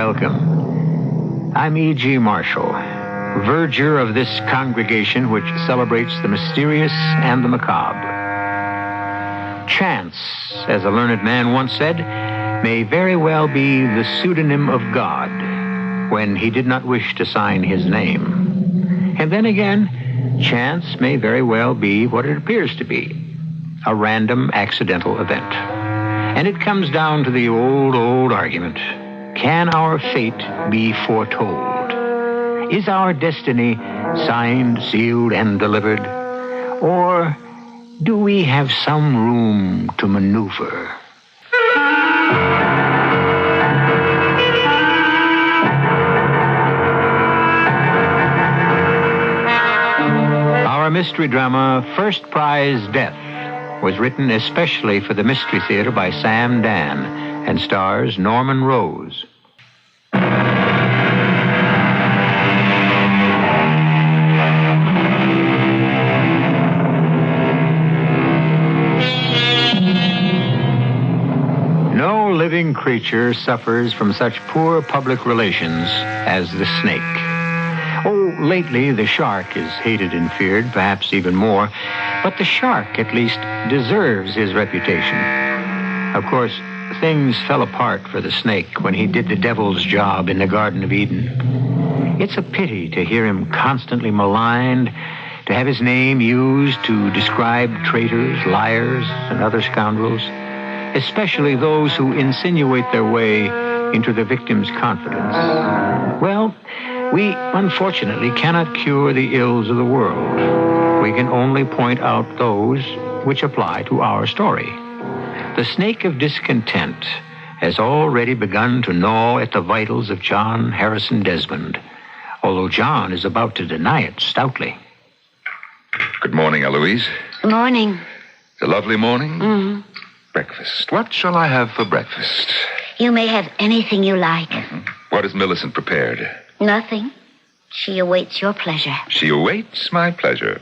welcome. I'm E.G. Marshall, verger of this congregation which celebrates the mysterious and the macabre. Chance, as a learned man once said, may very well be the pseudonym of God when he did not wish to sign his name. And then again, chance may very well be what it appears to be, a random accidental event. And it comes down to the old argument. Can our fate be foretold? Is our destiny signed, sealed, and delivered? Or do we have some room to maneuver? Our mystery drama, First Prize Death, was written especially for the Mystery Theater by Sam Dan and stars Norman Rose. No living creature suffers from such poor public relations as the snake. Oh, lately the shark is hated and feared, perhaps even more, but the shark at least deserves his reputation. Of course, things fell apart for the snake when he did the devil's job in the Garden of Eden. It's a pity to hear him constantly maligned, to have his name used to describe traitors, liars, and other scoundrels, especially those who insinuate their way into the victim's confidence. Well, we unfortunately cannot cure the ills of the world. We can only point out those which apply to our story. The snake of discontent has already begun to gnaw at the vitals of John Harrison Desmond, although John is about to deny it stoutly. Good morning, Eloise. Good morning. It's a lovely morning. Mm-hmm. Breakfast. What shall I have for breakfast? You may have anything you like. Mm-hmm. What has Millicent prepared? Nothing. She awaits your pleasure. She awaits my pleasure.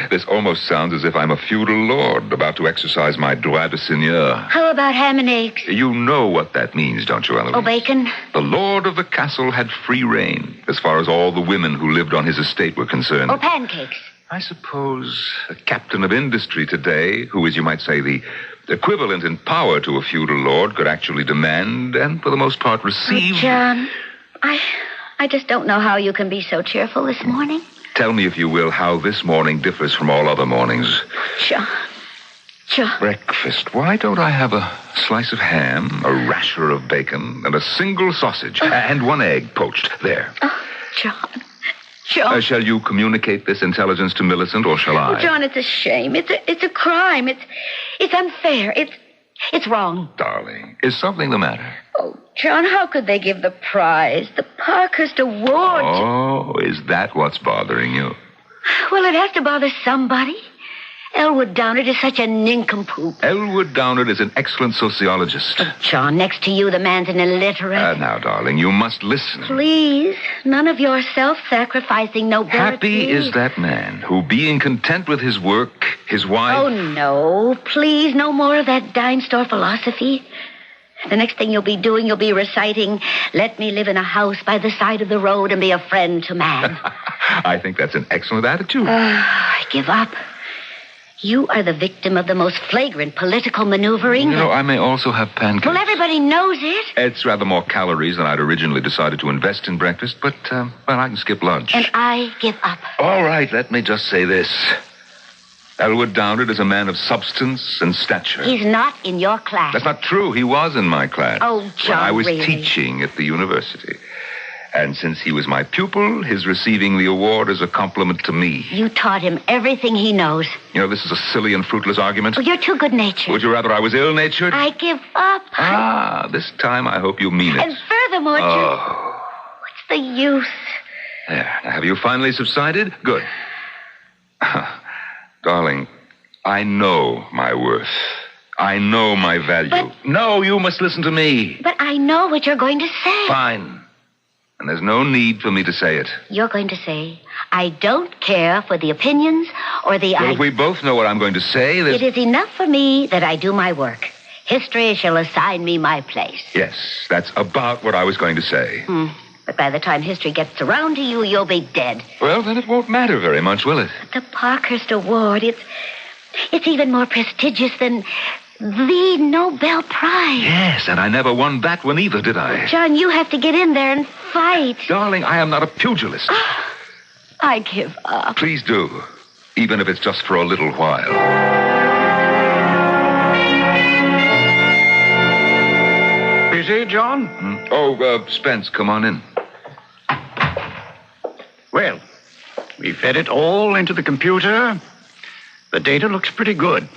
This almost sounds as if I'm a feudal lord about to exercise my droit de seigneur. How about ham and eggs? You know what that means, don't you, Eloise? Oh, bacon? The lord of the castle had free reign, as far as all the women who lived on his estate were concerned. Oh, pancakes? I suppose a captain of industry today, who is, you might say, the equivalent in power to a feudal lord, could actually demand and, for the most part, receive... Oh, John, I just don't know how you can be so cheerful this morning. Tell me, if you will, how this morning differs from all other mornings. John. Breakfast. Why don't I have a slice of ham, a rasher of bacon, and a single sausage, and one egg poached? There. Oh, John. Shall you communicate this intelligence to Millicent, or shall I? Oh, John, it's a shame. It's a crime. It's unfair. It's wrong. Darling, is something the matter? Oh, John, how could they give the prize, the Parkhurst Award? Oh, is that what's bothering you? Well, it has to bother somebody. Elwood Downard is such a nincompoop. Elwood Downard is an excellent sociologist. Oh, John, next to you, the man's an illiterate. Now, darling, you must listen. Please, none of your self-sacrificing nobility. Happy is that man who, being content with his work, his wife... Oh, no, please, no more of that dime store philosophy. The next thing you'll be doing, you'll be reciting, "Let me live in a house by the side of the road and be a friend to man." I think that's an excellent attitude. I give up. You are the victim of the most flagrant political maneuvering. You know, I may also have pancakes. Well, everybody knows it. It's rather more calories than I'd originally decided to invest in breakfast, but, I can skip lunch. And I give up. All right, let me just say this. Elwood Downard is a man of substance and stature. He's not in your class. That's not true. He was in my class. Oh, John, when I was really? teaching at the university. And since he was my pupil, his receiving the award is a compliment to me. You taught him everything he knows. You know, this is a silly and fruitless argument. Oh, you're too good-natured. Would you rather I was ill-natured? I give up. This time I hope you mean it. And furthermore, what's the use? There. Now, have you finally subsided? Good. Darling, I know my worth. I know my value. But... No, you must listen to me. But I know what you're going to say. Fine. And there's no need for me to say it. You're going to say, "I don't care for the opinions or the Well, if we both know what I'm going to say, It is enough for me that I do my work. History shall assign me my place. Yes, that's about what I was going to say. But by the time history gets around to you, you'll be dead. Well, then it won't matter very much, will it? The Parkhurst Award, it's even more prestigious than the Nobel Prize. Yes, and I never won that one either, did I? John, you have to get in there and fight. Darling, I am not a pugilist. I give up. Please do, even if it's just for a little while. Busy, John? Oh, Spence, come on in. Well, we fed it all into the computer. The data looks pretty good.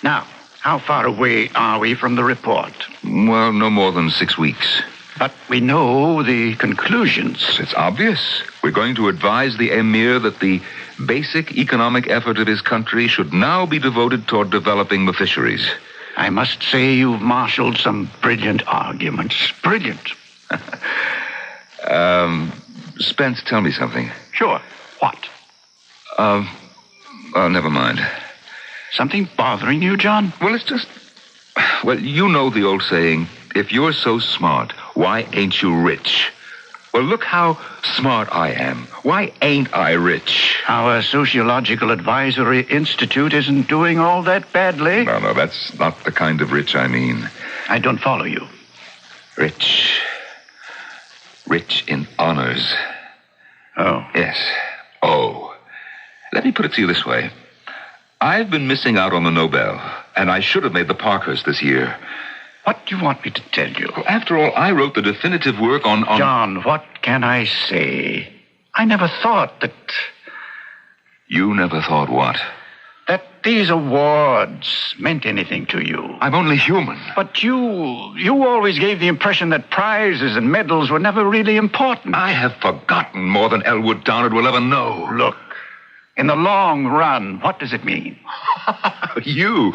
Now, how far away are we from the report? Well, no more than 6 weeks. But we know the conclusions. It's obvious. We're going to advise the emir that the basic economic effort of his country should now be devoted toward developing the fisheries. I must say you've marshaled some brilliant arguments. Brilliant. Spence, tell me something. Sure. What? Never mind. Something bothering you, John? Well, it's just... Well, you know the old saying, if you're so smart, why ain't you rich? Well, look how smart I am. Why ain't I rich? Our Sociological Advisory Institute isn't doing all that badly. No, that's not the kind of rich I mean. I don't follow you. Rich. Rich in honors. Oh. Yes. Oh. Let me put it to you this way. I've been missing out on the Nobel, and I should have made the Parkhurst this year. What do you want me to tell you? Well, after all, I wrote the definitive work on... John, what can I say? I never thought that... You never thought what? That these awards meant anything to you. I'm only human. But you always gave the impression that prizes and medals were never really important. I have forgotten more than Elwood Downard will ever know. Look, in the long run, what does it mean? You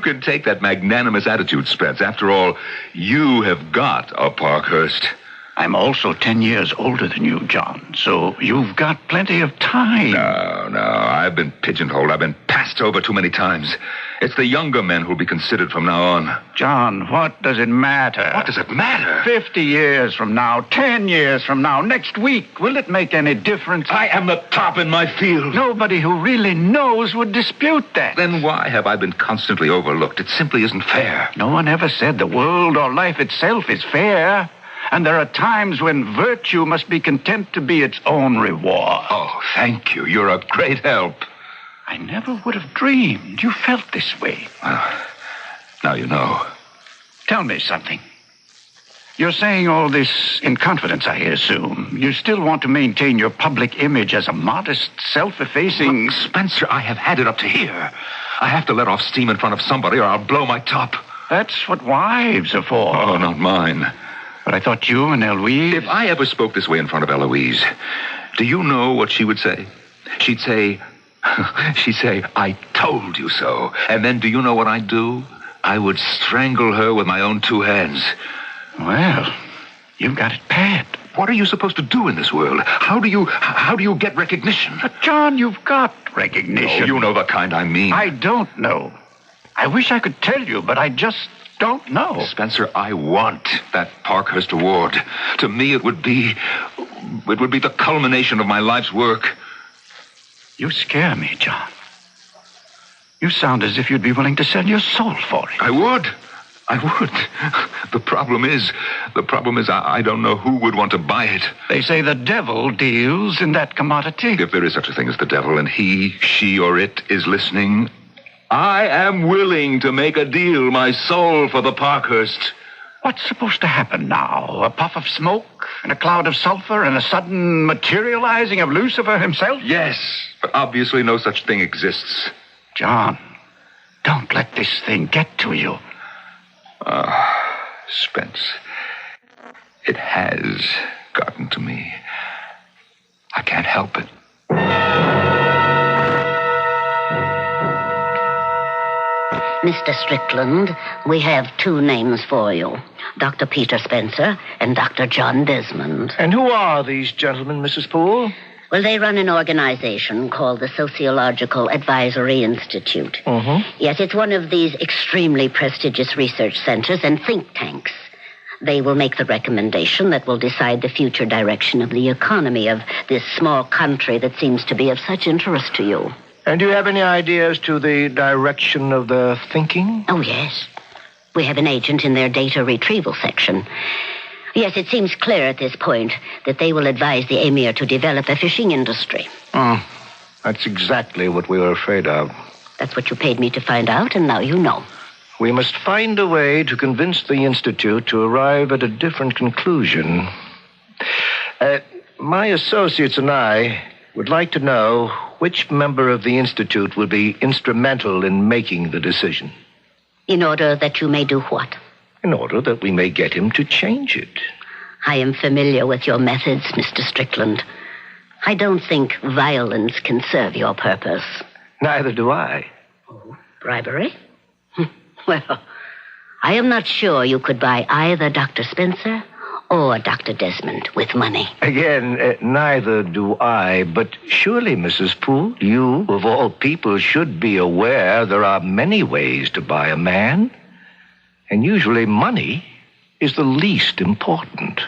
can take that magnanimous attitude, Spence. After all, you have got a Parkhurst. I'm also 10 years older than you, John, so you've got plenty of time. No, I've been pigeonholed. I've been passed over too many times. It's the younger men who'll be considered from now on. John, what does it matter? What does it matter? 50 years from now, 10 years from now, next week, will it make any difference? I am the top in my field. Nobody who really knows would dispute that. Then why have I been constantly overlooked? It simply isn't fair. No one ever said the world or life itself is fair. And there are times when virtue must be content to be its own reward. Oh, thank you. You're a great help. I never would have dreamed you felt this way. Well, now you know. Tell me something. You're saying all this in confidence, I assume. You still want to maintain your public image as a modest, self-effacing... Look, Spencer, I have had it up to here. I have to let off steam in front of somebody or I'll blow my top. That's what wives are for. Oh, not mine. But I thought you and Eloise... If I ever spoke this way in front of Eloise, do you know what she would say? She'd say, I told you so. And then do you know what I'd do? I would strangle her with my own 2 hands. Well, you've got it bad. What are you supposed to do in this world? How do you get recognition? But, John, you've got recognition. Oh, you know the kind I mean. I don't know. I wish I could tell you, but I just don't know. Spencer, I want that Parkhurst Award. To me, it would be the culmination of my life's work. You scare me, John. You sound as if you'd be willing to sell your soul for it. I would. The problem is I don't know who would want to buy it. They say the devil deals in that commodity. If there is such a thing as the devil, and he, she, or it is listening, I am willing to make a deal, my soul, for the Parkhurst. What's supposed to happen now? A puff of smoke and a cloud of sulfur and a sudden materializing of Lucifer himself? Yes, but obviously no such thing exists. John, don't let this thing get to you. Spence, it has gotten to me. I can't help it. Mr. Strickland, we have 2 names for you. Dr. Peter Spencer and Dr. John Desmond. And who are these gentlemen, Mrs. Poole? Well, they run an organization called the Sociological Advisory Institute. Mm-hmm. Yes, it's one of these extremely prestigious research centers and think tanks. They will make the recommendation that will decide the future direction of the economy of this small country that seems to be of such interest to you. And do you have any ideas to the direction of the thinking? Oh, yes. We have an agent in their data retrieval section. Yes, it seems clear at this point that they will advise the Emir to develop a fishing industry. That's exactly what we were afraid of. That's what you paid me to find out, and now you know. We must find a way to convince the Institute to arrive at a different conclusion. My associates and I would like to know which member of the Institute will be instrumental in making the decision. In order that you may do what? In order that we may get him to change it. I am familiar with your methods, Mr. Strickland. I don't think violence can serve your purpose. Neither do I. Oh, bribery? Well, I am not sure you could buy either Dr. Spencer or Dr. Desmond with money. Again, neither do I, but surely, Mrs. Poole, you, of all people, should be aware there are many ways to buy a man. And usually money is the least important.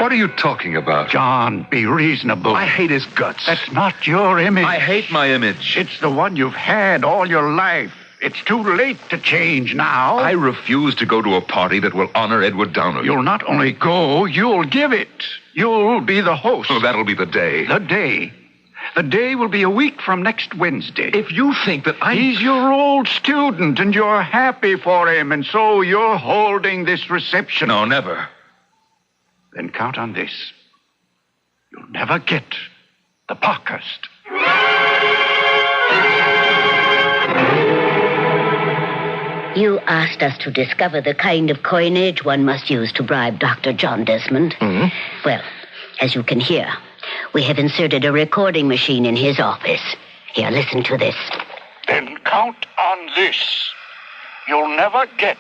What are you talking about? John, be reasonable. I hate his guts. That's not your image. I hate my image. It's the one you've had all your life. It's too late to change now. I refuse to go to a party that will honor Edward Downard. You'll not only go, you'll give it. You'll be the host. Oh, that'll be the day. The day. The day will be a week from next Wednesday. If you think that He's your old student, and you're happy for him, and so you're holding this reception. No, never. Then count on this. You'll never get the Parkhurst. You asked us to discover the kind of coinage one must use to bribe Dr. John Desmond. Mm-hmm. Well, as you can hear, we have inserted a recording machine in his office. Here, listen to this. Then count on this. You'll never get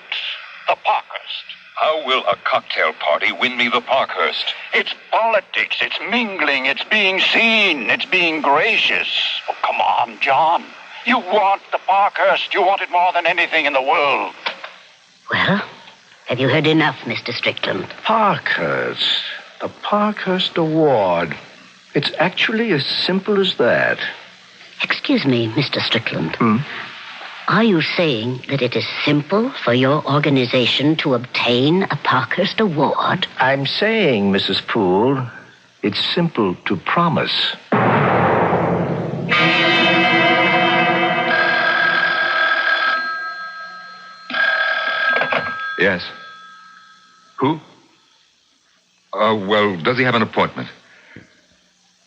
the Parkhurst. How will a cocktail party win me the Parkhurst? It's politics. It's mingling. It's being seen. It's being gracious. Oh, come on, John. You want the Parkhurst. You want it more than anything in the world. Well, have you heard enough, Mr. Strickland? Parkhurst. The Parkhurst Award. It's actually as simple as that. Excuse me, Mr. Strickland. Are you saying that it is simple for your organization to obtain a Parkhurst Award? I'm saying, Mrs. Poole, it's simple to promise. Yes. Who? Well, does he have an appointment?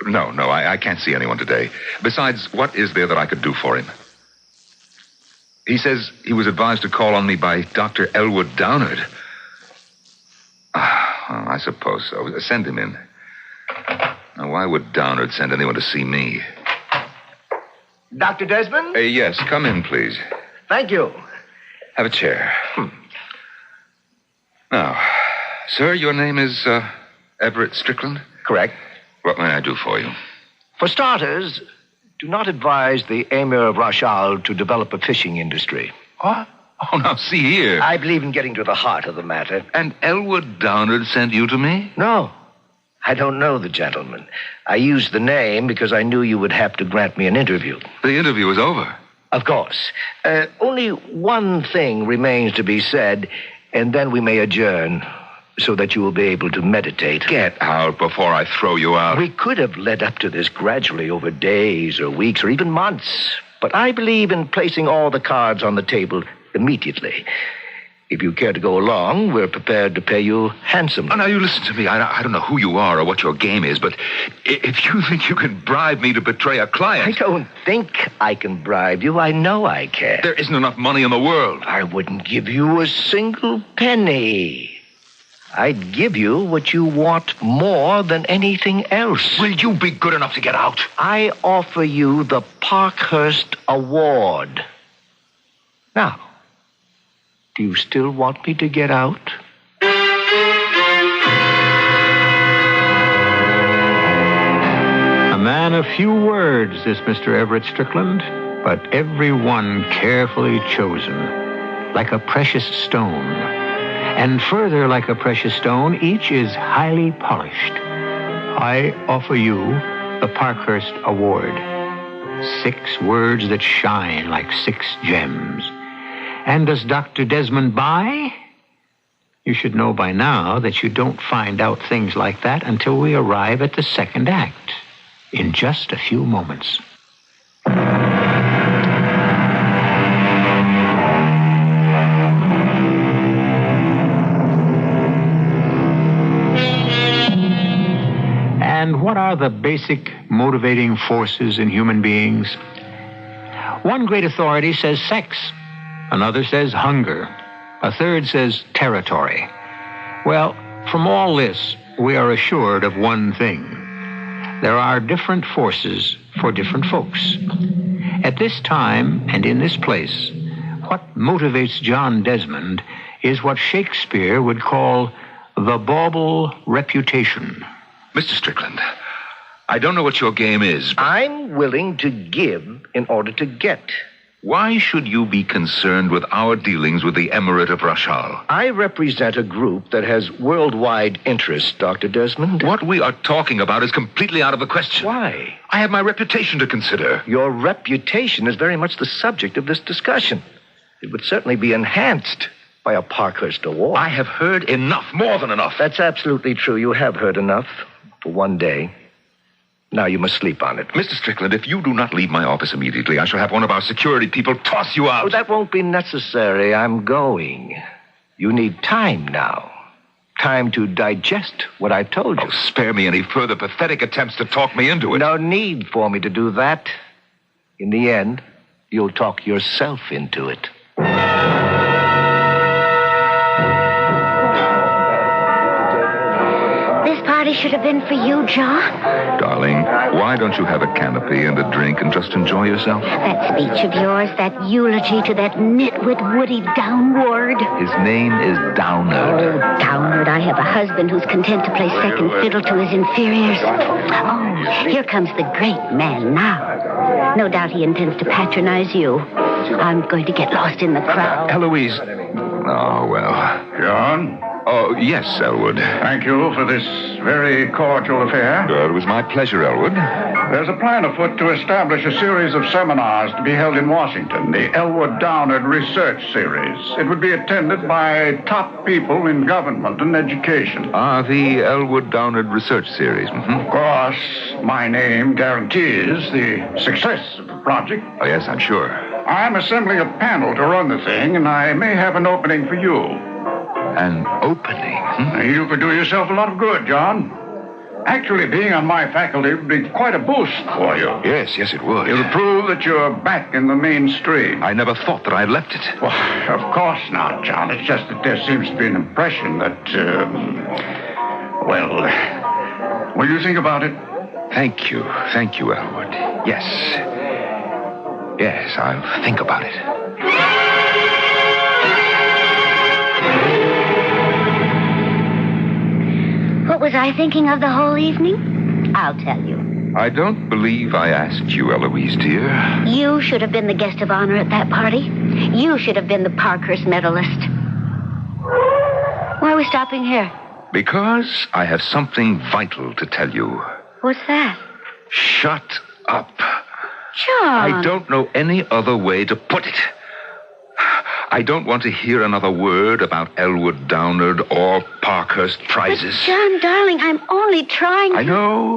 No, I can't see anyone today. Besides, what is there that I could do for him? He says he was advised to call on me by Dr. Elwood Downard. I suppose so. Send him in. Now, why would Downard send anyone to see me? Dr. Desmond? Yes, come in, please. Thank you. Have a chair. Now, sir, your name is Everett Strickland? Correct. What may I do for you? For starters, do not advise the Emir of Rashal to develop a fishing industry. What? Oh, now, see here. I believe in getting to the heart of the matter. And Elwood Downard sent you to me? No, I don't know the gentleman. I used the name because I knew you would have to grant me an interview. The interview is over. Of course. Only one thing remains to be said, and then we may adjourn so that you will be able to meditate. Get out before I throw you out. We could have led up to this gradually over days or weeks or even months, but I believe in placing all the cards on the table immediately. If you care to go along, we're prepared to pay you handsomely. Oh, now, you listen to me. I don't know who you are or what your game is, but if you think you can bribe me to betray a client... I don't think I can bribe you. I know I can. There isn't enough money in the world. I wouldn't give you a single penny. I'd give you what you want more than anything else. Will you be good enough to get out? I offer you the Parkhurst Award. Now, do you still want me to get out? than a few words, this Mr. Everett Strickland, but every one carefully chosen, like a precious stone. And further, like a precious stone, each is highly polished. I offer you the Parkhurst Award. 6 words that shine like 6 gems. And does Dr. Desmond buy? You should know by now that you don't find out things like that until we arrive at the second act, in just a few moments. And what are the basic motivating forces in human beings? One great authority says sex. Another says hunger. A third says territory. Well, from all this, we are assured of one thing. There are different forces for different folks. At this time and in this place, what motivates John Desmond is what Shakespeare would call the bauble reputation. Mr. Strickland, I don't know what your game is, but I'm willing to give in order to get. why should you be concerned with our dealings with the Emirate of Rashal? I represent a group that has worldwide interests, Dr. Desmond. What we are talking about is completely out of the question. Why? I have my reputation to consider. Your reputation is very much the subject of this discussion. It would certainly be enhanced by a Parkhurst Award. I have heard enough, more than enough. That's absolutely true. You have heard enough for one day. Now you must sleep on it. Mr. Strickland, if you do not leave my office immediately, I shall have one of our security people toss you out. Oh, that won't be necessary. I'm going. You need time now. Time to digest what I've told you. Oh, spare me any further pathetic attempts to talk me into it. No need for me to do that. In the end, you'll talk yourself into it. This party should have been for you, John. Darling, why don't you have a canopy and a drink and just enjoy yourself? That speech of yours, that eulogy to that nitwit Woody Downward. His name is Downard. Oh, Downward, I have a husband who's content to play second fiddle to his inferiors. Oh, here comes the great man now. No doubt he intends to patronize you. I'm going to get lost in the crowd. Eloise. Oh, well. John, Oh, yes, Elwood. thank you for this very cordial affair. It was my pleasure, Elwood. There's a plan afoot to establish a series of seminars to be held in Washington, the Elwood Downard Research Series. It would be attended by top people in government and education. The Elwood Downard Research Series. Of course, my name guarantees the success of the project. Oh, yes, I'm sure. I'm assembling a panel to run the thing, and I may have an opening for you. An opening. You could do yourself a lot of good, John. Actually, being on my faculty would be quite a boost for you. Yes, it would. It'll prove that you're back in the mainstream. I never thought that I'd left it. Well, of course not, John. It's just that there seems to be an impression that, will you think about it? Thank you, Elwood. Yes, I'll think about it. What was I thinking of the whole evening? I'll tell you. I don't believe I asked you, Eloise, dear. You should have been the guest of honor at that party. You should have been the Parkhurst medalist. Why are we stopping here? Because I have something vital to tell you. What's that? Shut up. John. I don't know any other way to put it. I don't want to hear another word about Elwood Downard or Parkhurst prizes. But John, darling, I'm only trying to...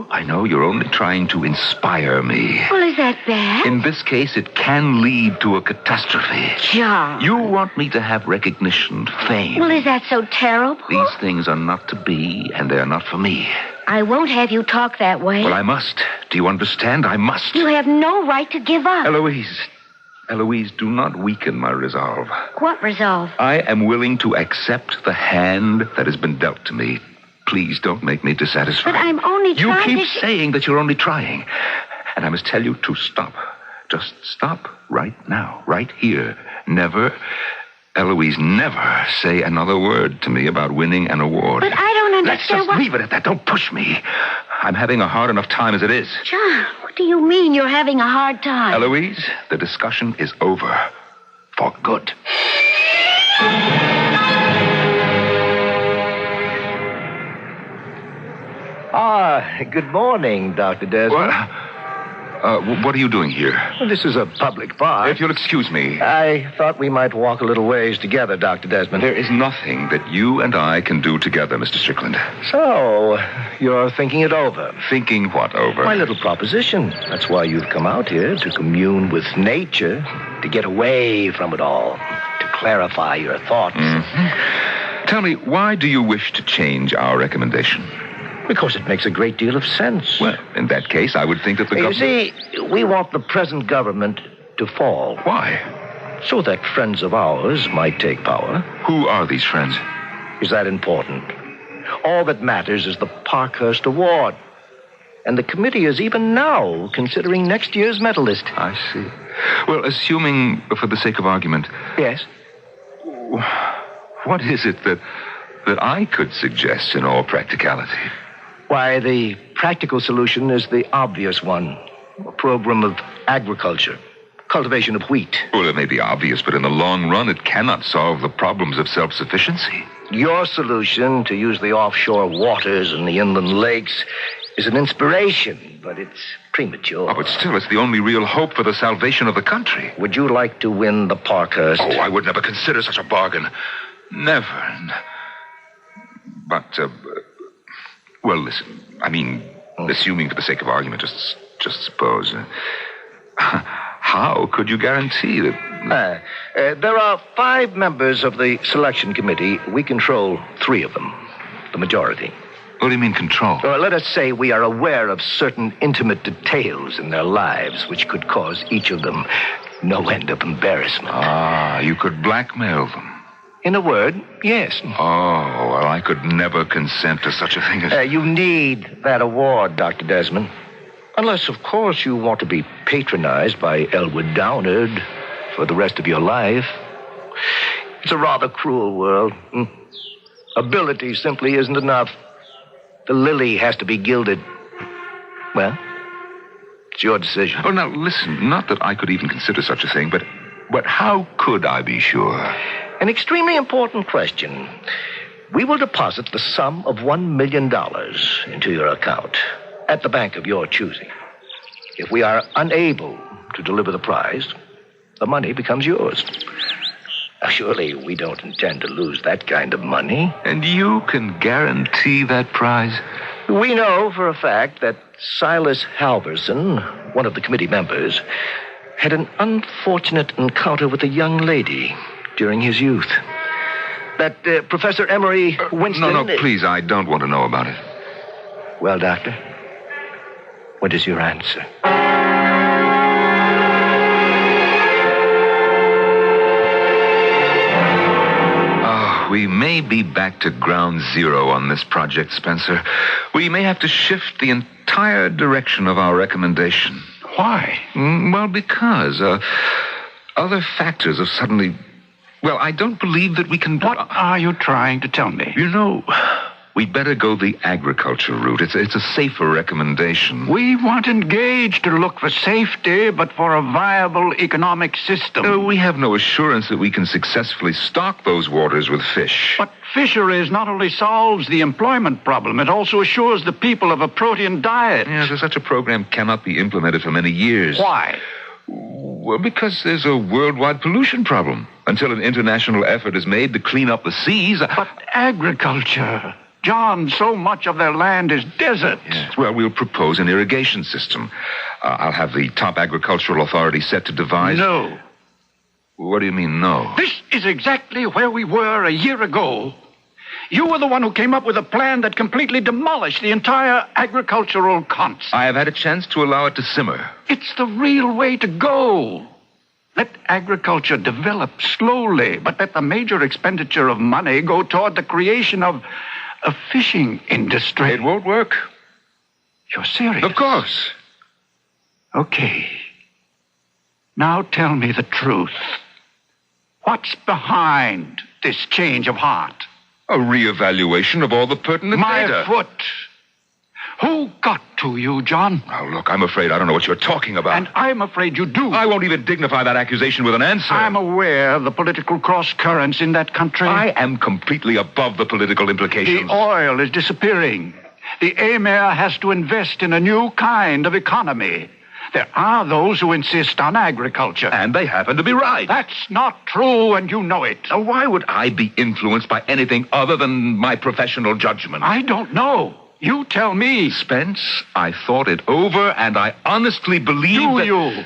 I know you're only trying to inspire me. Well, is that bad? In this case, it can lead to a catastrophe. John. You want me to have recognition, fame. Well, is that so terrible? These things are not to be, and they're not for me. I won't have you talk that way. Well, I must. Do you understand? I must. You have no right to give up. Eloise, do not weaken my resolve. What resolve? I am willing to accept the hand that has been dealt to me. Please don't make me dissatisfied. But I'm only trying You keep saying that you're only trying. And I must tell you to stop. Just stop right now, right here. Never, Eloise, never say another word to me about winning an award. But I don't Let's understand just leave it at that. Don't push me. I'm having a hard enough time as it is. John, do you mean you're having a hard time? Eloise, the discussion is over. For good. Good morning, Dr. Desmond. What are you doing here? Well, this is a public park. If you'll excuse me. I thought we might walk a little ways together, Dr. Desmond. There is nothing that you and I can do together, Mr. Strickland. So, you're thinking it over. Thinking what over? My little proposition. That's why you've come out here, to commune with nature, to get away from it all, to clarify your thoughts. Mm-hmm. Tell me, why do you wish to change our recommendation? Because it makes a great deal of sense. Well, in that case, I would think that the government... You see, we want the present government to fall. Why? So that friends of ours might take power. Who are these friends? Is that important? All that matters is the Parkhurst Award. And the committee is even now considering next year's medalist. I see. Well, assuming, for the sake of argument... Yes? What is it that I could suggest in all practicality? Why, the practical solution is the obvious one. A program of agriculture. Cultivation of wheat. Well, it may be obvious, but in the long run, it cannot solve the problems of self-sufficiency. Your solution, to use the offshore waters and the inland lakes, is an inspiration, but it's premature. Oh, but still, it's the only real hope for the salvation of the country. Would you like to win the Parkhurst? Oh, I would never consider such a bargain. Never. But, well, listen. I mean, assuming for the sake of argument, just suppose. How could you guarantee that... there are 5 members of the selection committee. We control 3 of them. The majority. What do you mean, control? Let us say we are aware of certain intimate details in their lives which could cause each of them no end of embarrassment. Ah, you could blackmail them. In a word, yes. Oh, well, I could never consent to such a thing as... You need that award, Dr. Desmond. Unless, of course, you want to be patronized by Elwood Downard for the rest of your life. It's a rather cruel world. Ability simply isn't enough. The lily has to be gilded. Well, it's your decision. Oh, now, listen, not that I could even consider such a thing, but how could I be sure? An extremely important question. We will deposit the sum of $1 million into your account at the bank of your choosing. If we are unable to deliver the prize, the money becomes yours. Now, surely we don't intend to lose that kind of money. And you can guarantee that prize? We know for a fact that Silas Halverson, one of the committee members, had an unfortunate encounter with a young lady during his youth. That Professor Emery Winston... No, please, I don't want to know about it. Well, Doctor, what is your answer? We may be back to ground zero on this project, Spencer. We may have to shift the entire direction of our recommendation. Why? Well, because other factors have suddenly... Well, I don't believe that we can... What are you trying to tell me? You know, we'd better go the agriculture route. It's a safer recommendation. We weren't engaged to look for safety, but for a viable economic system. We have no assurance that we can successfully stock those waters with fish. But fisheries not only solves the employment problem, it also assures the people of a protein diet. Yes, such a program cannot be implemented for many years. Why? Well, because there's a worldwide pollution problem. Until an international effort is made to clean up the seas... But agriculture... John, so much of their land is desert. Yes. Well, we'll propose an irrigation system. I'll have the top agricultural authority set to devise... No. What do you mean, no? This is exactly where we were a year ago. You were the one who came up with a plan that completely demolished the entire agricultural concept. I have had a chance to allow it to simmer. It's the real way to go. Let agriculture develop slowly, but let the major expenditure of money go toward the creation of a fishing industry. It won't work. You're serious? Of course. Okay. Now tell me the truth. What's behind this change of heart? A reevaluation of all the pertinent data. My foot. Who got to you, John? Now, look, I'm afraid I don't know what you're talking about. And I'm afraid you do. I won't even dignify that accusation with an answer. I'm aware of the political cross-currents in that country. I am completely above the political implications. The oil is disappearing. The Emir has to invest in a new kind of economy. There are those who insist on agriculture. And they happen to be right. That's not true, and you know it. Now, why would I be influenced by anything other than my professional judgment? I don't know. You tell me. Spence, I thought it over, and I honestly believe Do you?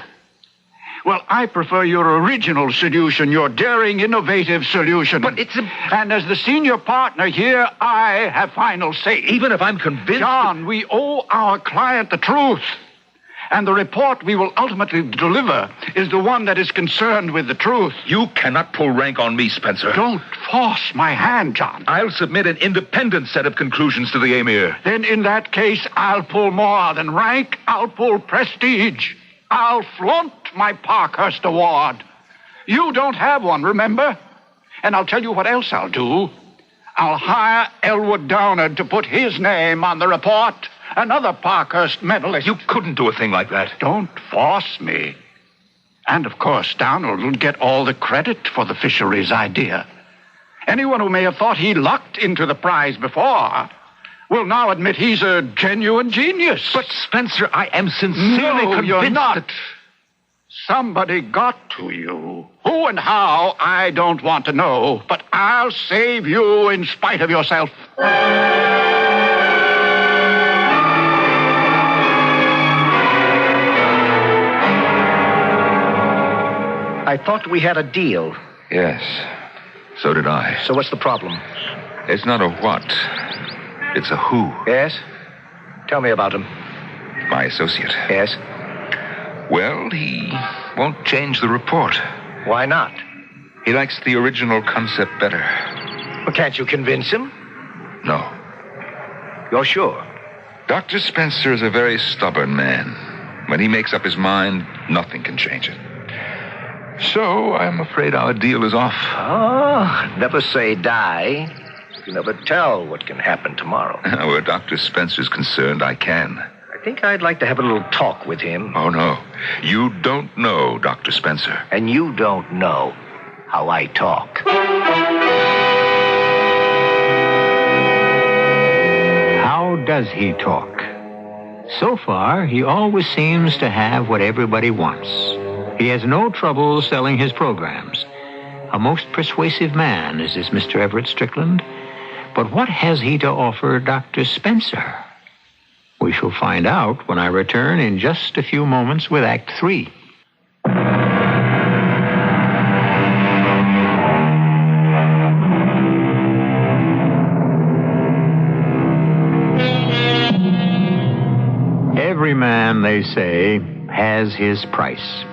Well, I prefer your original solution, your daring, innovative solution. But it's And as the senior partner here, I have final say. Even if I'm convinced... John, we owe our client the truth. And the report we will ultimately deliver is the one that is concerned with the truth. You cannot pull rank on me, Spencer. Don't force my hand, John. I'll submit an independent set of conclusions to the Emir. Then in that case, I'll pull more than rank. I'll pull prestige. I'll flaunt my Parkhurst Award. You don't have one, remember? And I'll tell you what else I'll do. I'll hire Elwood Downard to put his name on the report. Another Parkhurst medalist. You couldn't do a thing like that. Don't force me. And, of course, Downard will get all the credit for the fisheries idea. Anyone who may have thought he lucked into the prize before will now admit he's a genuine genius. But, Spencer, I am sincerely convinced you're not. that... Somebody got to you. Who and how, I don't want to know. But I'll save you in spite of yourself. I thought we had a deal. Yes, so did I. So what's the problem? It's not a what. It's a who. Yes? Tell me about him. My associate. Yes? Well, he won't change the report. Why not? He likes the original concept better. Well, can't you convince him? No. You're sure? Dr. Spencer is a very stubborn man. When he makes up his mind, nothing can change it. So, I'm afraid our deal is off. Oh, never say die. You never tell what can happen tomorrow. Where Dr. Spencer's concerned, I can. I think I'd like to have a little talk with him. Oh, no. You don't know Dr. Spencer. And you don't know how I talk. How does he talk? So far, he always seems to have what everybody wants. He has no trouble selling his programs. A most persuasive man is this Mr. Everett Strickland. But what has he to offer Dr. Spencer? We shall find out when I return in just a few moments with Act 3. Every man, they say, has his price.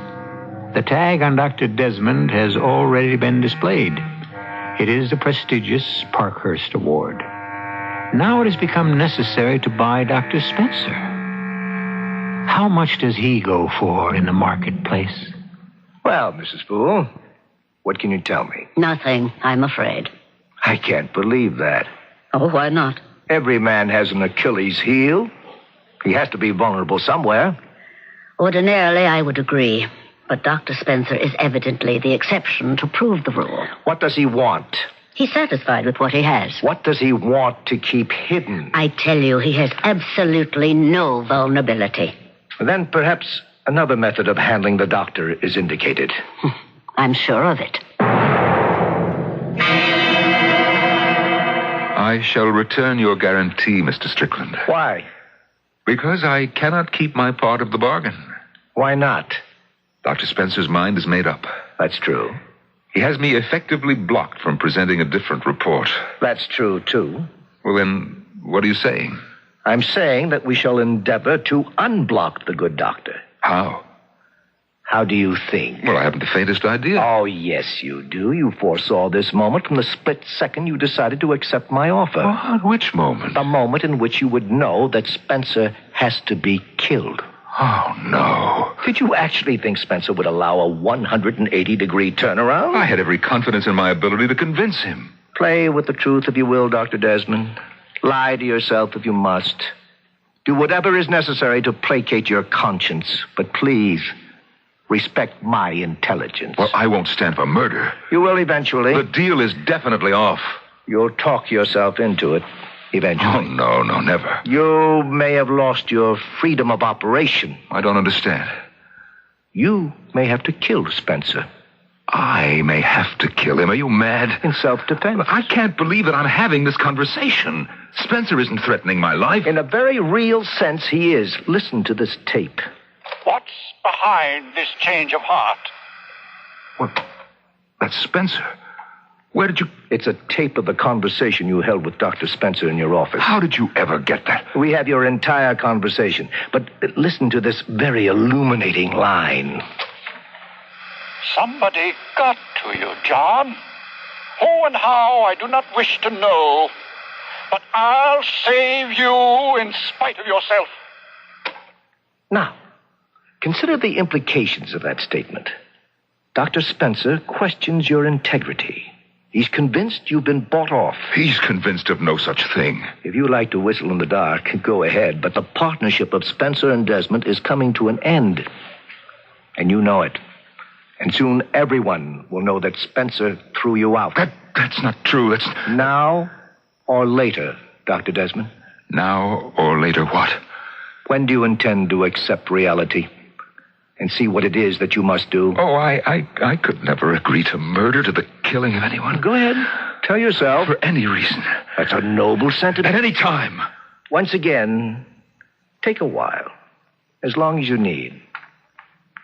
The tag on Dr. Desmond has already been displayed. It is the prestigious Parkhurst Award. Now it has become necessary to buy Dr. Spencer. How much does he go for in the marketplace? Well, Mrs. Poole, what can you tell me? Nothing, I'm afraid. I can't believe that. Oh, why not? Every man has an Achilles heel. He has to be vulnerable somewhere. Ordinarily, I would agree. But Dr. Spencer is evidently the exception to prove the rule. What does he want? He's satisfied with what he has. What does he want to keep hidden? I tell you, he has absolutely no vulnerability. Then perhaps another method of handling the doctor is indicated. I'm sure of it. I shall return your guarantee, Mr. Strickland. Why? Because I cannot keep my part of the bargain. Why not? Dr. Spencer's mind is made up. That's true. He has me effectively blocked from presenting a different report. That's true, too. Well, then, what are you saying? I'm saying that we shall endeavor to unblock the good doctor. How? How do you think? Well, I haven't the faintest idea. Oh, yes, you do. You foresaw this moment from the split second you decided to accept my offer. What? Which moment? The moment in which you would know that Spencer has to be killed. Oh, no. Did you actually think Spencer would allow a 180-degree turnaround? I had every confidence in my ability to convince him. Play with the truth if you will, Dr. Desmond. Lie to yourself if you must. Do whatever is necessary to placate your conscience. But please, respect my intelligence. Well, I won't stand for murder. You will eventually. The deal is definitely off. You'll talk yourself into it eventually. Oh, no, never. You may have lost your freedom of operation. I don't understand. You may have to kill Spencer. I may have to kill him. Are you mad? In self-defense. I can't believe that I'm having this conversation. Spencer isn't threatening my life. In a very real sense, he is. Listen to this tape. What's behind this change of heart? What? That's Spencer. Where did you... It's a tape of the conversation you held with Dr. Spencer in your office. How did you ever get that? We have your entire conversation. But listen to this very illuminating line. Somebody got to you, John. Who and how, I do not wish to know. But I'll save you in spite of yourself. Now, consider the implications of that statement. Dr. Spencer questions your integrity. He's convinced you've been bought off. He's convinced of no such thing. If you like to whistle in the dark, go ahead. But the partnership of Spencer and Desmond is coming to an end. And you know it. And soon everyone will know that Spencer threw you out. That's not true. Now or later, Dr. Desmond? Now or later what? When do you intend to accept reality and see what it is that you must do? Oh, I could never agree to murder, to the killing of anyone. Go ahead. Tell yourself. For any reason. That's a noble sentiment. At any time. Once again, take a while, as long as you need,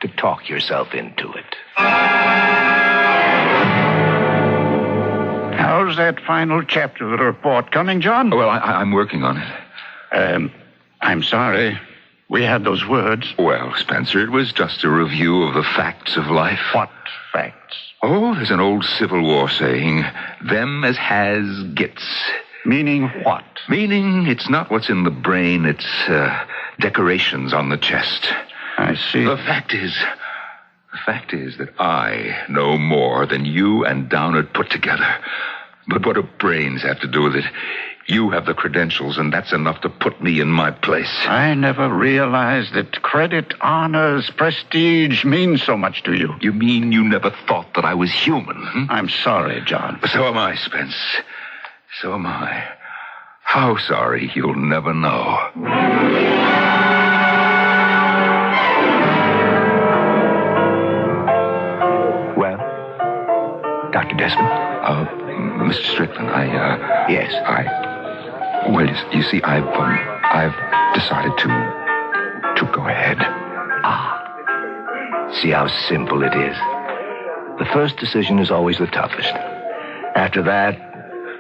to talk yourself into it. How's that final chapter of the report coming, John? Well, I'm working on it. I'm sorry. We had those words. Well, Spencer, it was just a review of the facts of life. What facts? Oh, there's an old Civil War saying, them as has gets. Meaning what? Meaning it's not what's in the brain, it's decorations on the chest. I see. The fact is that I know more than you and Downard put together. But what do brains have to do with it? You have the credentials, and that's enough to put me in my place. I never realized that credit, honors, prestige means so much to you. You mean you never thought that I was human? I'm sorry, John. So am I, Spence. So am I. How sorry, you'll never know. Well, Dr. Desmond? Mr. Strickland, Yes. Well, you see, I've decided to go ahead. See how simple it is? The first decision is always the toughest. After that,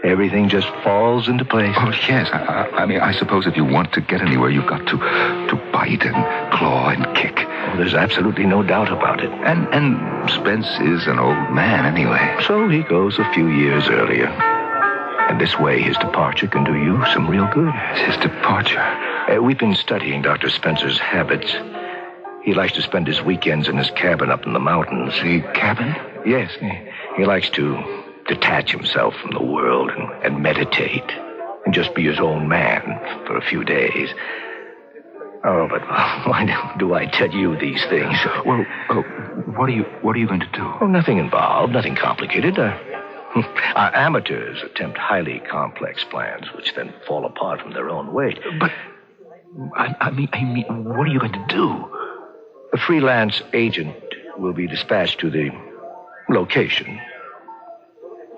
everything just falls into place. Oh, yes. I mean, I suppose if you want to get anywhere, you've got to bite and claw and kick. Oh, there's absolutely no doubt about it. And Spence is an old man anyway. So he goes a few years earlier. And this way, his departure can do you some real good. His departure? We've been studying Dr. Spencer's habits. He likes to spend his weekends in his cabin up in the mountains. The cabin? Yes. He likes to detach himself from the world and meditate and just be his own man for a few days. Oh, but why do I tell you these things? Well, what are you going to do? Oh, nothing involved, nothing complicated. Our amateurs attempt highly complex plans, which then fall apart from their own weight. But, I mean, what are you going to do? A freelance agent will be dispatched to the location.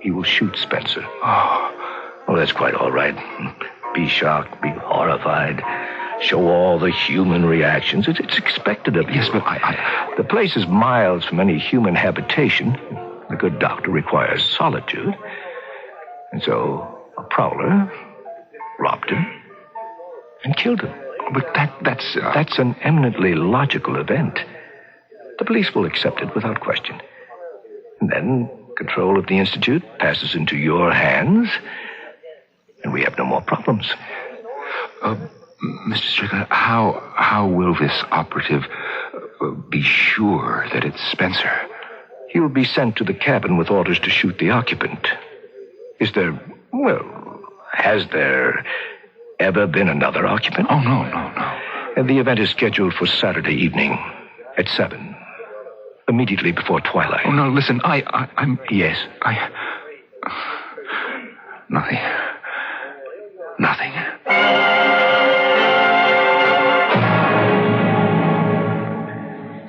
He will shoot Spencer. Oh, that's quite all right. Be shocked, be horrified. Show all the human reactions. It's expected of you. Yes, but The place is miles from any human habitation. The good doctor requires solitude. And so a prowler robbed him and killed him. But that's an eminently logical event. The police will accept it without question. And then control of the Institute passes into your hands, and we have no more problems. Mr. Strickland, how will this operative be sure that it's Spencer? He will be sent to the cabin with orders to shoot the occupant. Has there ever been another occupant? Oh, no. And the event is scheduled for Saturday evening at 7, immediately before twilight. Oh, no, listen, I'm... Yes. Nothing.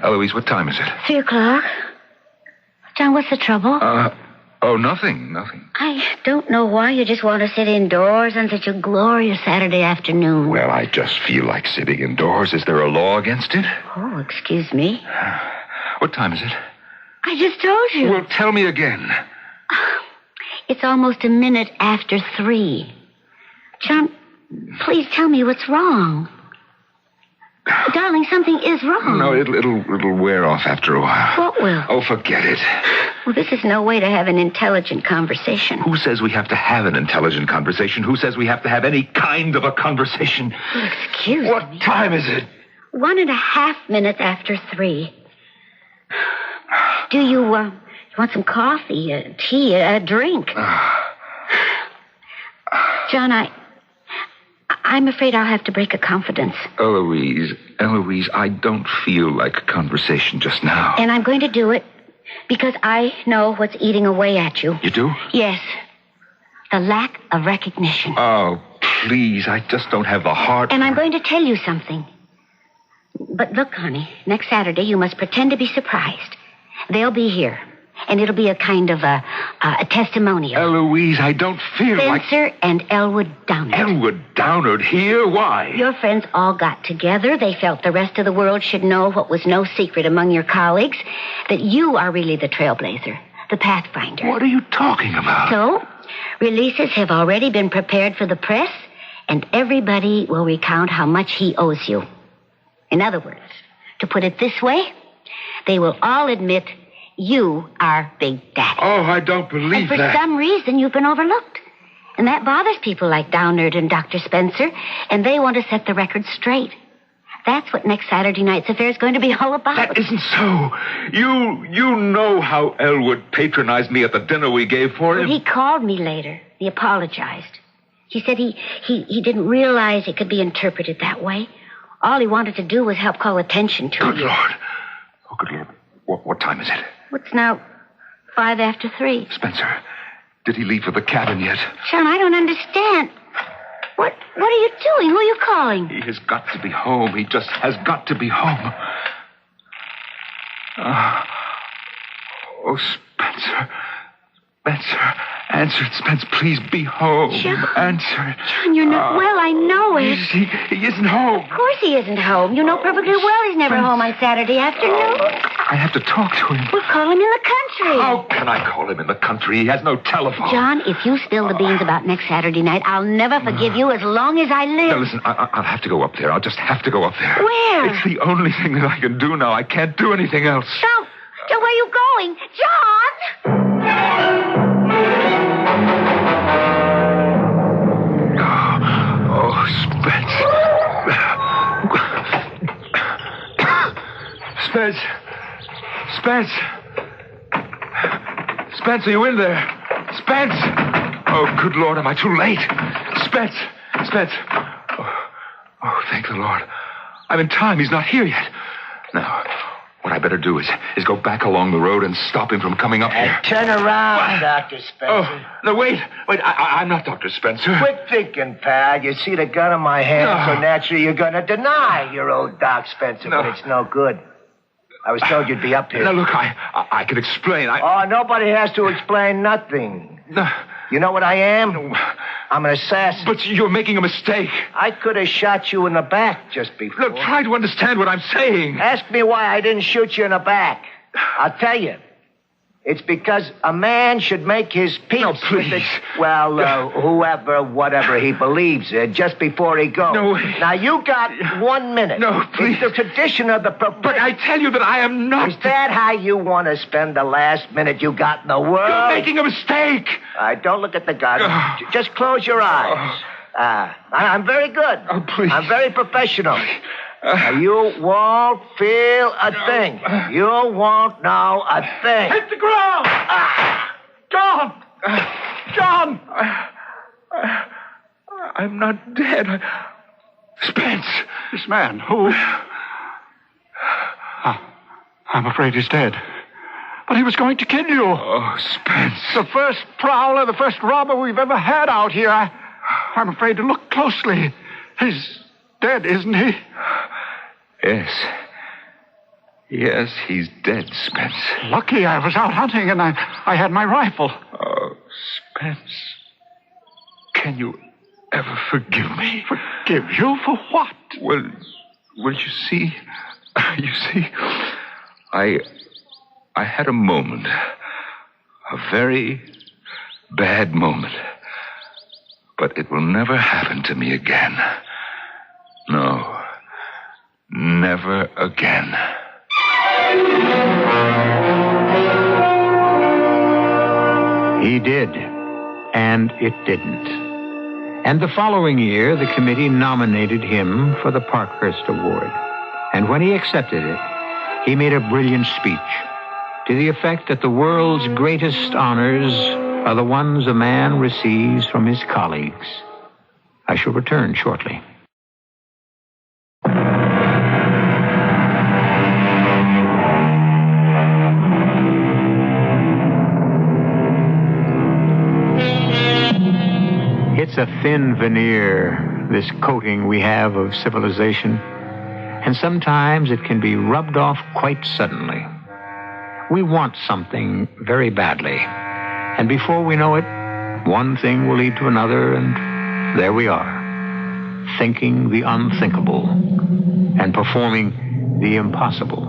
Eloise, what time is it? 3 o'clock. John, what's the trouble? Nothing. I don't know why you just want to sit indoors on such a glorious Saturday afternoon. Well, I just feel like sitting indoors. Is there a law against it? Oh, excuse me. What time is it? I just told you. Well, tell me again. It's almost a minute after 3. John, please tell me what's wrong. Darling, something is wrong. No, it'll wear off after a while. What will? Oh, forget it. Well, this is no way to have an intelligent conversation. Who says we have to have an intelligent conversation? Who says we have to have any kind of a conversation? Well, excuse me. What time is it? 1.5 minutes after 3. Do you want some coffee, tea, a drink? John, I'm afraid I'll have to break a confidence. Eloise, I don't feel like a conversation just now. And I'm going to do it because I know what's eating away at you. You do? Yes. The lack of recognition. Oh, please, I just don't have the heart. And I'm going to tell you something. But look, honey, next Saturday you must pretend to be surprised. They'll be here. And it'll be a kind of a testimonial. Eloise, I don't feel like... Spencer and Elwood Downard. Elwood Downard here? Why? Your friends all got together. They felt the rest of the world should know what was no secret among your colleagues, that you are really the trailblazer, the pathfinder. What are you talking about? So, releases have already been prepared for the press, and everybody will recount how much he owes you. In other words, to put it this way, they will all admit you are Big Daddy. Oh, I don't believe that. And for some reason, you've been overlooked. And that bothers people like Downard and Dr. Spencer, and they want to set the record straight. That's what next Saturday night's affair is going to be all about. That isn't so. You know how Elwood patronized me at the dinner we gave for him. Well, he called me later. He apologized. He said he didn't realize it could be interpreted that way. All he wanted to do was help call attention to Good you. Lord. Oh, good Lord. What time is it? It's now 5 after 3. Spencer, did he leave for the cabin yet? John, I don't understand. What are you doing? Who are you calling? He has got to be home. He just has got to be home. Oh, Spencer. Answer it, Spence. Please be home. John. Answer it. John, you're not well. I know it. He isn't home. Of course he isn't home. You know perfectly well he's never home on Saturday afternoon. I have to talk to him. We'll call him in the country. How can I call him in the country? He has no telephone. John, if you spill the beans about next Saturday night, I'll never forgive you as long as I live. Now, listen, I'll have to go up there. I'll just have to go up there. Where? It's the only thing that I can do now. I can't do anything else. John, where are you going? John! Oh, Spence. Spence, are you in there? Spence! Oh, good Lord, am I too late? Spence! Oh, thank the Lord. I'm in time. He's not here yet. Now, what I better do is go back along the road and stop him from coming up here. Turn around, Dr. Spencer. Oh, no, wait. I'm not Dr. Spencer. Quit thinking, pal. You see the gun in my hand, so naturally you're going to deny you're old Doc Spencer, but it's no good. I was told you'd be up here. Now, look, I can explain. Oh, nobody has to explain nothing. No. You know what I am? I'm an assassin. But you're making a mistake. I could have shot you in the back just before. Look, try to understand what I'm saying. Ask me why I didn't shoot you in the back. I'll tell you. It's because a man should make his peace No, please. with whoever, whatever he believes in, just before he goes. No. Now, you got 1 minute. No, please. It's the tradition of the profession. But I tell you that I am not. Is that how you want to spend the last minute you got in the world? You're making a mistake. Don't look at the gun. Just close your eyes. I'm very good. Oh, please. I'm very professional. Now, you won't feel a thing. You won't know a thing. Hit the ground! John! I'm not dead. Spence! This man, who? I'm afraid he's dead. But he was going to kill you. Oh, Spence. The first prowler, the first robber we've ever had out here. I'm afraid to look closely. He's dead, isn't he? Yes. Yes, he's dead, Spence. Lucky I was out hunting and I had my rifle. Oh, Spence. Can you ever forgive me? Forgive you for what? Well, you see, I had a moment, a very bad moment, but it will never happen to me again. No, never again. He did, and it didn't. And the following year, the committee nominated him for the Parkhurst Award. And when he accepted it, he made a brilliant speech to the effect that the world's greatest honors are the ones a man receives from his colleagues. I shall return shortly. It's a thin veneer, this coating we have of civilization, and sometimes it can be rubbed off quite suddenly. We want something very badly, and before we know it, one thing will lead to another, and there we are, thinking the unthinkable and performing the impossible.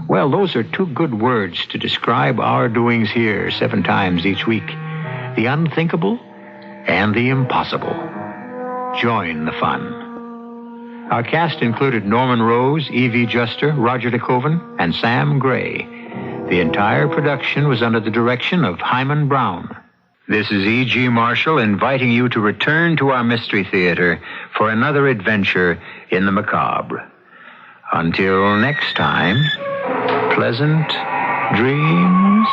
Well, those are two good words to describe our doings here 7 times each week. The unthinkable and the impossible. Join the fun. Our cast included Norman Rose, Evie Juster, Roger DeKoven, and Sam Gray. The entire production was under the direction of Hyman Brown. This is E.G. Marshall inviting you to return to our Mystery Theater for another adventure in the macabre. Until next time, pleasant dreams.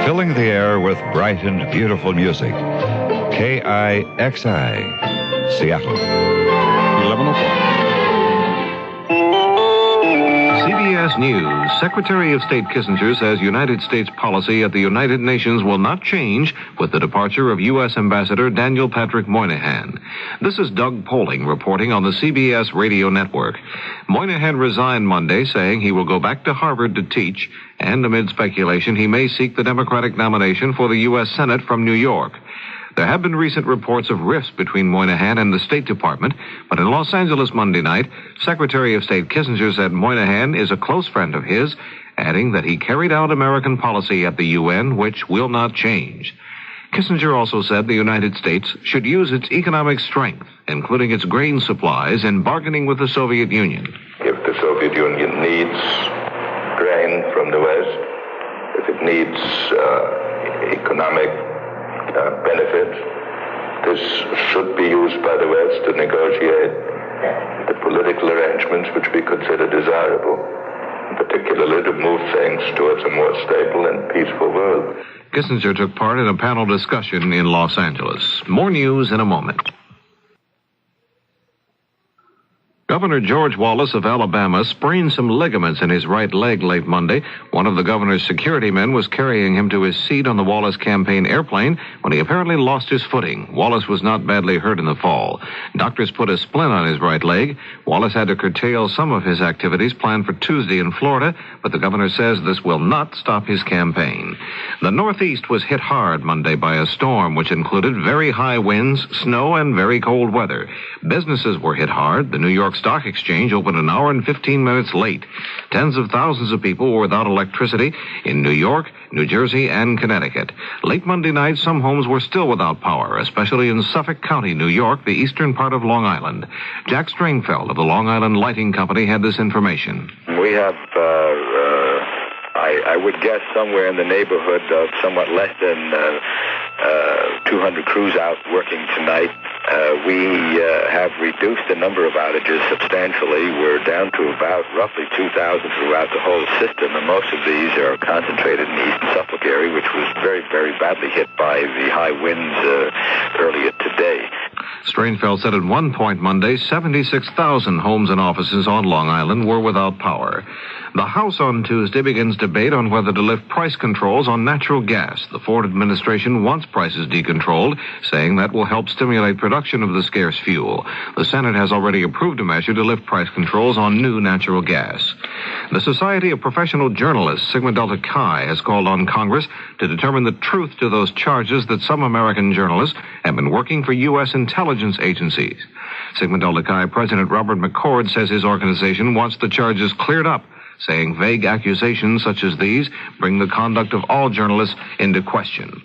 Filling the air with bright and beautiful music. KIXI, Seattle. 11:04. CBS News. Secretary of State Kissinger says United States policy at the United Nations will not change with the departure of U.S. Ambassador Daniel Patrick Moynihan. This is Doug Poling reporting on the CBS radio network. Moynihan resigned Monday, saying he will go back to Harvard to teach, and amid speculation, he may seek the Democratic nomination for the U.S. Senate from New York. There have been recent reports of rifts between Moynihan and the State Department, but in Los Angeles Monday night, Secretary of State Kissinger said Moynihan is a close friend of his, adding that he carried out American policy at the UN, which will not change. Kissinger also said the United States should use its economic strength, including its grain supplies, in bargaining with the Soviet Union. If the Soviet Union needs grain from the West, if it needs economic benefit, this should be used by the West to negotiate the political arrangements which we consider desirable, particularly to move things towards a more stable and peaceful world. Kissinger took part in a panel discussion in Los Angeles. More news in a moment. Governor George Wallace of Alabama sprained some ligaments in his right leg late Monday. One of the governor's security men was carrying him to his seat on the Wallace campaign airplane when he apparently lost his footing. Wallace was not badly hurt in the fall. Doctors put a splint on his right leg. Wallace had to curtail some of his activities planned for Tuesday in Florida, but the governor says this will not stop his campaign. The Northeast was hit hard Monday by a storm which included very high winds, snow, and very cold weather. Businesses were hit hard. The New York Stock Exchange opened an hour and 15 minutes late. Tens of thousands of people were without electricity in New York, New Jersey, and Connecticut. Late Monday night, some homes were still without power, especially in Suffolk County, New York, the eastern part of Long Island. Jack Stringfeld of the Long Island Lighting Company had this information. We have, I would guess, somewhere in the neighborhood of somewhat less than 200 crews out working tonight. We have reduced the number of outages substantially. We're down to about roughly 2,000 throughout the whole system, and most of these are concentrated in the East Suffolk area, which was very, very badly hit by the high winds earlier today. Stringfeld said at one point Monday, 76,000 homes and offices on Long Island were without power. The House on Tuesday begins debate on whether to lift price controls on natural gas. The Ford administration wants prices decontrolled, saying that will help stimulate production of the scarce fuel. The Senate has already approved a measure to lift price controls on new natural gas. The Society of Professional Journalists, Sigma Delta Chi, has called on Congress to determine the truth to those charges that some American journalists have been working for U.S. intelligence agencies. Sigma Delta Chi President Robert McCord says his organization wants the charges cleared up, saying vague accusations such as these bring the conduct of all journalists into question.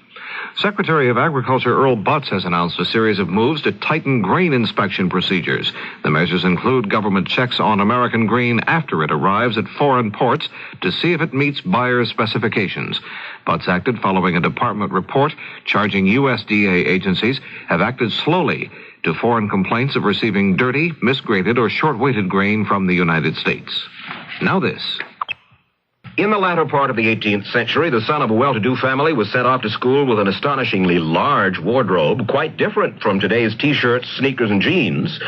Secretary of Agriculture Earl Butz has announced a series of moves to tighten grain inspection procedures. The measures include government checks on American grain after it arrives at foreign ports to see if it meets buyers' specifications. Butz acted following a department report charging USDA agencies have acted slowly to foreign complaints of receiving dirty, misgraded, or short-weighted grain from the United States. Now this. In the latter part of the 18th century, the son of a well-to-do family was sent off to school with an astonishingly large wardrobe, quite different from today's T-shirts, sneakers, and jeans.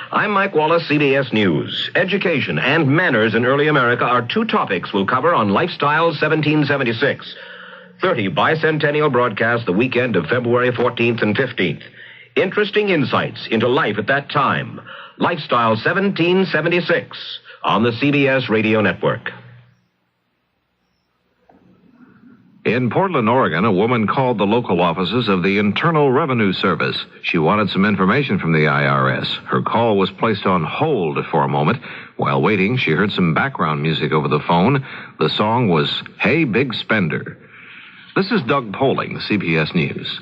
I'm Mike Wallace, CBS News. Education and manners in early America are two topics we'll cover on Lifestyle 1776. 30 bicentennial broadcasts the weekend of February 14th and 15th. Interesting insights into life at that time. Lifestyle 1776 on the CBS Radio Network. In Portland, Oregon, a woman called the local offices of the Internal Revenue Service. She wanted some information from the IRS. Her call was placed on hold for a moment. While waiting, she heard some background music over the phone. The song was Hey Big Spender. This is Doug Poling, CBS News.